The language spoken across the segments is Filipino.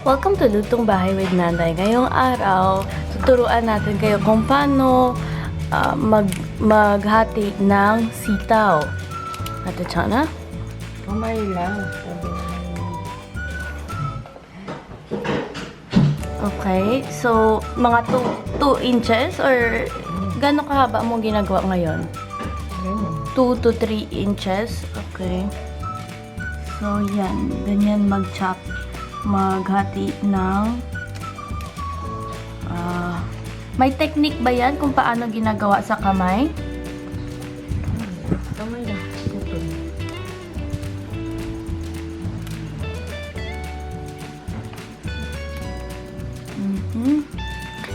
Welcome to Lutong Bahay with Nanay. Ngayong araw, tuturuan natin kayo kung paano maghati ng sitaw. Ate Chana? Kamay lang. Okay. So, mga 2 inches or gano'ng kahaba mo ginagawa ngayon? 2 to 3 inches. Okay. So, yan. Ganyan mag-chop. Maghati ng may technique ba yan kung paano ginagawa sa kamay? Kamay lang. Putol.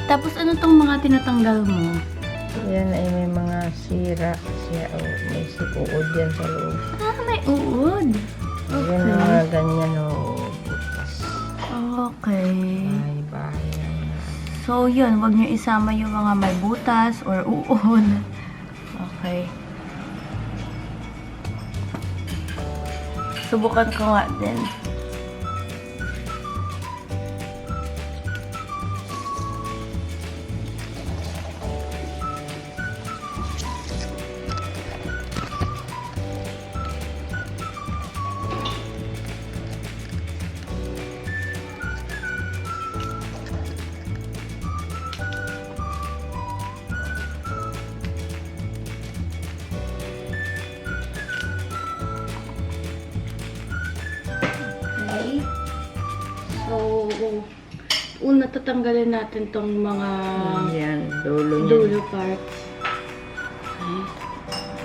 Tapos ano tong mga tinatanggal mo? Yan ay may mga sira siya o may uod yan sa loob. May uod. Yan ang mga ganyan o butas. Okay. Bahay yan. So, yun. Huwag nyo isama yung mga may butas or uod. Okay. Subukan ko nga din. Okay. So, una tatanggalin natin tong mga Yan, dulo niya. dulo parts. Okay.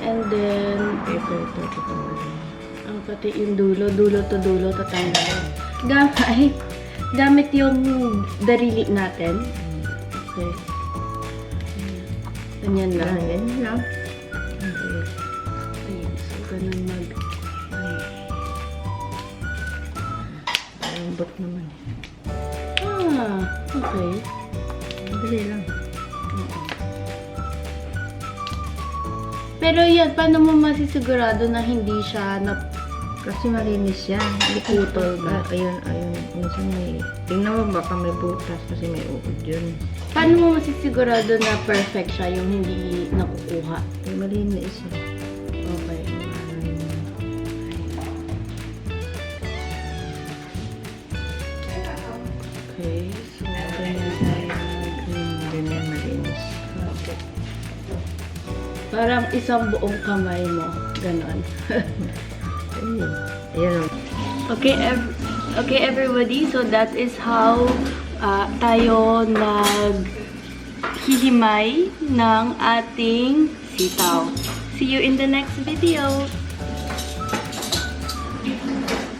And then, Ito. ang pati yung dulo to dulo tatanggalin. Gamit yung darili natin. Okay. Ganyan lang. Ganyan lang. Okay. Ayan. So, ganun Lambot naman. Okay. Madali lang. Pero yan, paano mo masisigurado na hindi siya Kasi malinis yan. Hindi putol ba? Ayun. Minsan may... Tingnan mo baka may butas kasi may uod yun. paano mo masisigurado na perfect siya yung hindi nakukuha? Ay, malinis yan. Okay. Okay. So, ganyan tayo. Ganyan malinis. Okay. Parang isang buong kamay mo. Ganon. Ayun. Okay, everybody. So, that is how tayo naghihimay ng ating sitaw. See you in the next video.